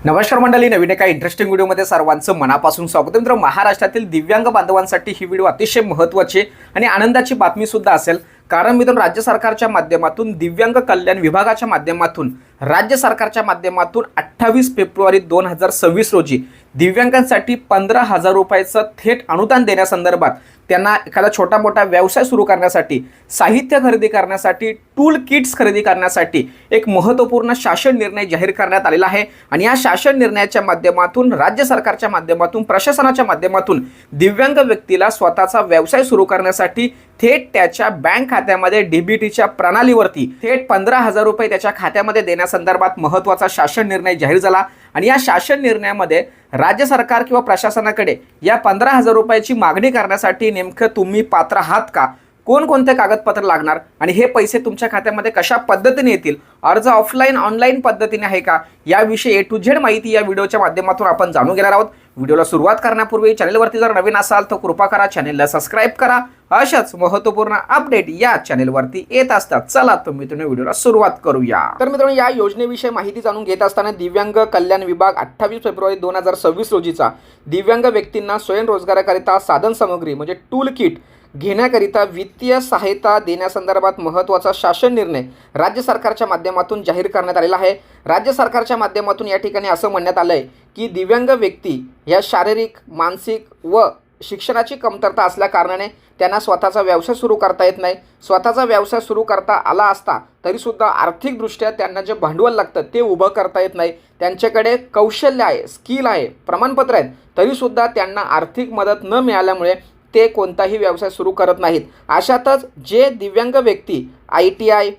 नमस्कार मंडळी, नवीन एका इंटरेस्टिंग व्हिडिओमध्ये सर्वांचं मनापासून स्वागत आहे. मित्र, महाराष्ट्रातील दिव्यांग बांधवांसाठी ही व्हिडिओ अतिशय महत्त्वाची आणि आनंदाची बातमी सुद्धा असेल. कारण मित्रांनो, राज्य सरकारच्या माध्यमातून दिव्यांग कल्याण विभागाच्या माध्यमातून राज्य सरकारच्या माध्यमातून 28 फेब्रुवारी 2026 रोजी दिव्यांगांसाठी 15,000 रुपयाचं थेट अनुदान देण्यासंदर्भात त्यांना एखादा छोटा मोठा व्यवसाय सुरू करण्यासाठी, साहित्य खरेदी करण्यासाठी, टूल किट्स खरेदी करण्यासाठी एक महत्त्वपूर्ण शासन निर्णय जाहीर करण्यात आलेला आहे. आणि या शासन निर्णयाच्या माध्यमातून राज्य सरकारच्या माध्यमातून प्रशासनाच्या माध्यमातून दिव्यांग व्यक्तीला स्वतःचा व्यवसाय सुरू करण्यासाठी थेट त्याच्या बँक खात्यामध्ये डीबीटीच्या प्रणालीवरती थेट 15,000 रुपये त्याच्या खात्यामध्ये देण्यासंदर्भात महत्त्वाचा शासन निर्णय जाहीर झाला. आणि या शासन निर्णयामध्ये राज्य सरकार किंवा प्रशासनाकडे या 15,000 रुपयाची मागणी करण्यासाठी नेमकं तुम्ही पात्र आहात का, कोणकोणते कागदपत्र लागणार आणि हे पैसे तुमच्या खात्यामध्ये कशा पद्धतीने येतील, अर्ज ऑफलाईन ऑनलाईन पद्धतीने आहे का, याविषयी A to Z माहिती या व्हिडिओच्या माध्यमातून आपण जाणून घेणार आहोत. व्हिडिओला सुरुवात करण्यापूर्वी चॅनलवरती जर नवीन असाल तर कृपा करा चॅनलला सबस्क्राईब करा. अशाच महत्त्वपूर्ण अपडेट या चॅनलवरती येत असतात. चला तर मित्रांनो, व्हिडिओला सुरुवात करूया. तर मित्रांनो, या योजनेविषयी माहिती जाणून घेत असताना दिव्यांग कल्याण विभाग 28 फेब्रुवारी 2026 रोजीचा दिव्यांग व्यक्तींना स्वयंरोजगाराकरिता साधन सामग्री म्हणजे टूल किट घेण्याकरिता वित्तीय सहायता देण्यासंदर्भात महत्त्वाचा शासन निर्णय राज्य सरकारच्या माध्यमातून जाहीर करण्यात आलेला आहे. राज्य सरकारच्या माध्यमातून या ठिकाणी असं म्हणण्यात आलं आहे की दिव्यांग व्यक्ती या शारीरिक, मानसिक व शिक्षणाची कमतरता असल्या कारणाने त्यांना स्वतःचा व्यवसाय सुरू करता येत नाही. स्वतःचा व्यवसाय सुरू करता आला असता तरीसुद्धा आर्थिकदृष्ट्या त्यांना जे भांडवल लागतं ते उभं करता येत नाही. त्यांच्याकडे कौशल्य आहे, स्किल आहे, प्रमाणपत्र आहेत, तरीसुद्धा त्यांना आर्थिक मदत न मिळाल्यामुळे ते कोणताही व्यवसाय सुरू करत नाहीत. अशातच जे दिव्यांग व्यक्ती ITI,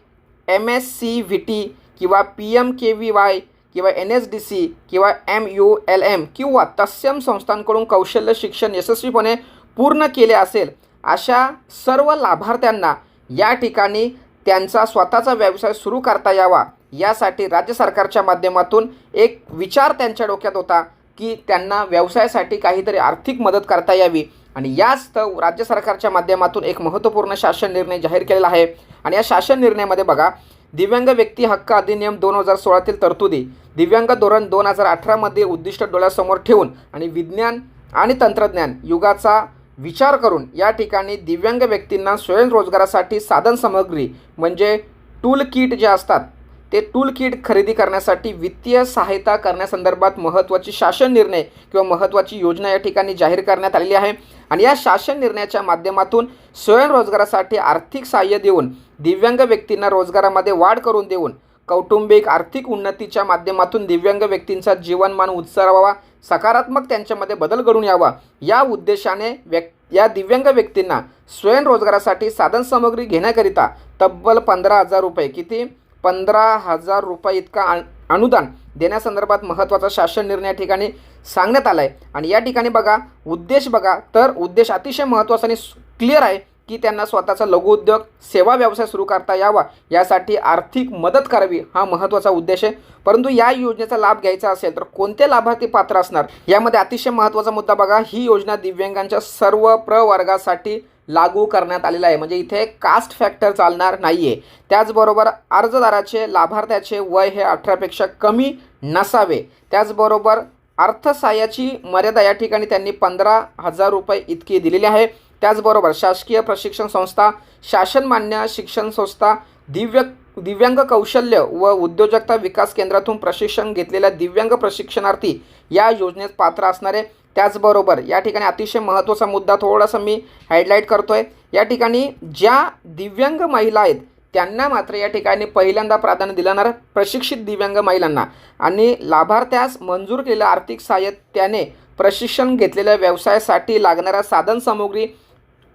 MSCVT किंवा PMKVY किंवा NSDC किंवा MULM किंवा तत्सम संस्थांकडून कौशल्य शिक्षण यशस्वीपणे पूर्ण केले असेल, अशा सर्व लाभार्थ्यांना या ठिकाणी त्यांचा स्वतःचा व्यवसाय सुरू करता यावा यासाठी राज्य सरकारच्या माध्यमातून एक विचार त्यांच्या डोक्यात होता की त्यांना व्यवसायासाठी काहीतरी आर्थिक मदत करता यावी. आणि याच राज्य सरकारच्या माध्यमातून एक महत्त्वपूर्ण शासन निर्णय जाहीर केलेला आहे. आणि या शासन निर्णयामध्ये बघा, दिव्यांग व्यक्ती हक्क अधिनियम 2016 तरतुदी, दिव्यांग धोरण 2018 उद्दिष्ट डोळ्यासमोर ठेवून आणि विज्ञान आणि तंत्रज्ञान युगाचा विचार करून या ठिकाणी दिव्यांग व्यक्तींना स्वयंरोजगारासाठी साधन सामग्री म्हणजे टूल किट जे असतात ते टूल किट खरेदी करण्यासाठी वित्तीय सहायता करण्यासंदर्भात महत्त्वाची शासन निर्णय किंवा महत्त्वाची योजना या ठिकाणी जाहीर करण्यात आलेली आहे. आणि या शासन निर्णयाच्या माध्यमातून स्वयंरोजगारासाठी आर्थिक सहाय्य देऊन, दिव्यांग व्यक्तींना रोजगारामध्ये वाढ करून देऊन, कौटुंबिक आर्थिक उन्नतीच्या माध्यमातून दिव्यांग व्यक्तींचा जीवनमान उंचावावा, सकारात्मक त्यांच्यामध्ये बदल घडून यावा या उद्देशाने या दिव्यांग व्यक्तींना स्वयंरोजगारासाठी साधन सामग्री घेण्याकरिता तब्बल 15,000 रुपये, किती 15,000 रुपये इतका अनुदान देण्यासंदर्भात महत्त्वाचा शासन निर्णय या ठिकाणी सांगण्यात आला आहे. आणि या ठिकाणी बघा, उद्देश बघा, तर उद्देश अतिशय महत्त्वाचा आणि क्लिअर आहे की त्यांना स्वतःचा लघुउद्योग, सेवा व्यवसाय सुरू करता यावा यासाठी आर्थिक मदत करावी, हा महत्त्वाचा उद्देश आहे. परंतु या योजनेचा लाभ घ्यायचा असेल तर कोणते लाभार्थी पात्र असणार, यामध्ये अतिशय महत्त्वाचा मुद्दा बघा, ही योजना दिव्यांगांच्या सर्व प्रवर्गासाठी लागू करण्यात आलेला आहे. म्हणजे इथे कास्ट फॅक्टर चालणार नाही आहे. त्याचबरोबर अर्जदाराचे, लाभार्थ्याचे वय हे 18पेक्षा कमी नसावे. त्याचबरोबर अर्थसहाय्याची मर्यादा या ठिकाणी त्यांनी 15,000 रुपये इतकी दिलेली आहे. त्याचबरोबर शासकीय प्रशिक्षण संस्था, शासनमान्य शिक्षण संस्था, दिव्यांग कौशल्य व उद्योजकता विकास केंद्रातून प्रशिक्षण घेतलेल्या दिव्यांग प्रशिक्षणार्थी या योजनेत पात्र असणारे. त्याचबरोबर या ठिकाणी अतिशय महत्त्वाचा मुद्दा थोडासा मी हायलाईट करतो आहे. या ठिकाणी ज्या दिव्यांग महिला आहेत त्यांना मात्र या ठिकाणी पहिल्यांदा प्राधान्य दिलं जाणार, प्रशिक्षित दिव्यांग महिलांना. आणि लाभार्थ्यास मंजूर केलेलं आर्थिक सहाय्य त्याने प्रशिक्षण घेतलेल्या व्यवसायासाठी लागणाऱ्या साधन सामग्री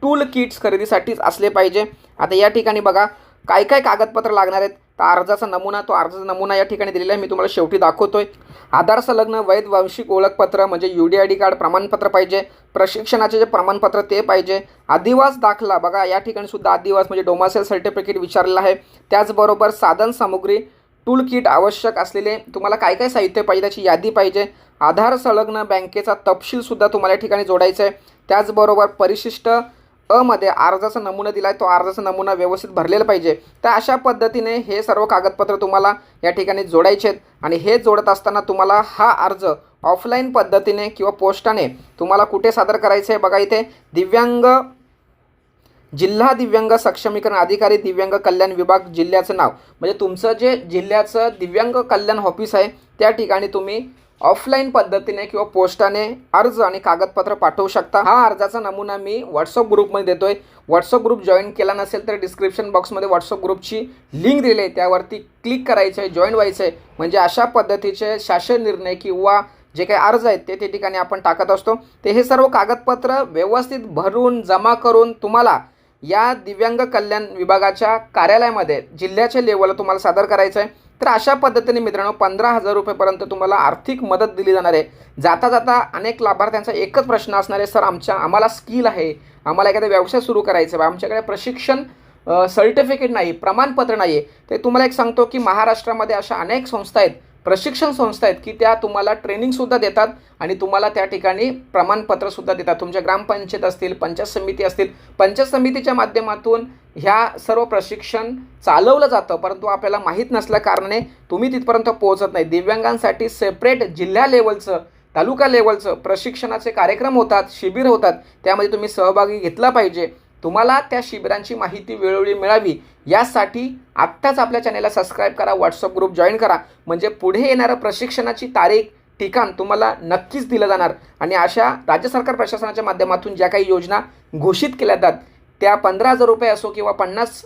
टूल किट्स खरेदीसाठीच असले पाहिजे. आता या ठिकाणी बघा काय काय कागदपत्र लागणार आहेत. तर अर्जाचा नमुना या ठिकाणी दिलेला आहे, मी तुम्हाला शेवटी दाखवतोय. आधार संलग्न वैध वांशिक ओळखपत्र म्हणजे UDID कार्ड प्रमाणपत्र पाहिजे. प्रशिक्षणाचे जे प्रमाणपत्र ते पाहिजे. आदिवास दाखला बघा, या ठिकाणी सुद्धा आदिवास म्हणजे डोमासेल सर्टिफिकेट विचारलेलं आहे. त्याचबरोबर साधन सामुग्री टूल किट आवश्यक असलेले तुम्हाला काय काय साहित्य पाहिजे त्याची यादी पाहिजे. आधार संलग्न बँकेचा तपशीलसुद्धा तुम्हाला या ठिकाणी जोडायचा आहे. त्याचबरोबर परिशिष्ट अ मध्ये अर्जाचा नमुना दिला आहे, तो अर्जाचा नमुना व्यवस्थित भरलेला पाहिजे. तर अशा पद्धतीने हे सर्व कागदपत्र तुम्हाला या ठिकाणी जोडायचे आहेत. आणि हे जोडत असताना तुम्हाला हा अर्ज ऑफलाईन पद्धतीने किंवा पोस्टाने तुम्हाला कुठे सादर करायचं आहे बघा, इथे जिल्हा दिव्यांग सक्षमीकरण अधिकारी दिव्यांग कल्याण विभाग जिल्ह्याचं नाव, म्हणजे तुमचं जे जिल्ह्याचं दिव्यांग कल्याण ऑफिस आहे त्या ठिकाणी तुम्ही ऑफलाईन पद्धतीने किंवा पोस्टाने अर्ज आणि कागदपत्र पाठवू शकता. हा अर्जाचा नमुना मी व्हॉट्सअप ग्रुपमध्ये देतोय. व्हॉट्सअप ग्रुप जॉईन केला नसेल तर डिस्क्रिप्शन बॉक्समध्ये व्हॉट्सअप ग्रुपची लिंक दिली आहे, त्यावरती क्लिक करायचं आहे, जॉईन व्हायचं आहे. म्हणजे अशा पद्धतीचे शासन निर्णय किंवा जे काही अर्ज आहेत ते ठिकाणी आपण टाकत असतो. ते हे सर्व कागदपत्र व्यवस्थित भरून जमा करून तुम्हाला या दिव्यांग कल्याण विभागाच्या कार्यालयामध्ये जिल्ह्याच्या लेवलला तुम्हाला सादर करायचं आहे. तर अशा पद्धतीने मित्रांनो 15,000 रुपयेपर्यंत तुम्हाला आर्थिक मदत दिली जाणार आहे. जाता जाता अनेक लाभार्थ्यांचा एकच प्रश्न असणार आहे, सर आम्हाला स्किल आहे, आम्हाला एखादा व्यवसाय सुरू करायचा आहे, आमच्याकडे प्रशिक्षण सर्टिफिकेट नाही, प्रमाणपत्र नाही आहे. ते तुम्हाला एक सांगतो की महाराष्ट्रामध्ये अशा अनेक संस्था आहेत, प्रशिक्षण संस्था आहेत की त्या तुम्हाला ट्रेनिंगसुद्धा देतात आणि तुम्हाला त्या ठिकाणी प्रमाणपत्रसुद्धा देतात. तुमच्या ग्रामपंचायत असतील, पंचायत समिती असतील, पंचायत समितीच्या माध्यमातून ह्या सर्व प्रशिक्षण चालवलं जातं, परंतु आपल्याला माहीत नसल्या कारणाने तुम्ही तिथपर्यंत पोहोचत नाही. दिव्यांगांसाठी सेपरेट जिल्हा लेवलचं, तालुका लेवलचं प्रशिक्षणाचे कार्यक्रम होतात, शिबिर होतात, त्यामध्ये तुम्ही सहभागी घेतला पाहिजे. तुम्हाला त्या शिबिरांची माहिती वेळोवेळी मिळावी यासाठी आत्ताच आपल्या चॅनेलला सबस्क्राईब करा, व्हॉट्सअप ग्रुप जॉईन करा. म्हणजे पुढे येणारं प्रशिक्षणाची तारीख, ठिकाण तुम्हाला नक्कीच दिलं जाणार. आणि अशा राज्य सरकार प्रशासनाच्या माध्यमातून ज्या काही योजना घोषित केल्या जातात त्या 15,000 रुपये असो किंवा 50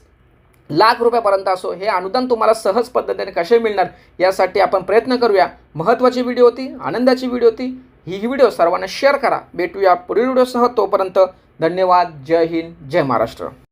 लाख रुपयापर्यंत असो, हे अनुदान तुम्हाला सहज पद्धतीने कसे मिळणार यासाठी आपण प्रयत्न करूया. महत्त्वाची व्हिडिओ होती, आनंदाची व्हिडिओ होती. ही व्हिडिओ सर्वांना शेअर करा. भेटूया पुढील व्हिडिओसह. तोपर्यंत धन्यवाद. जय हिंद, जय महाराष्ट्र.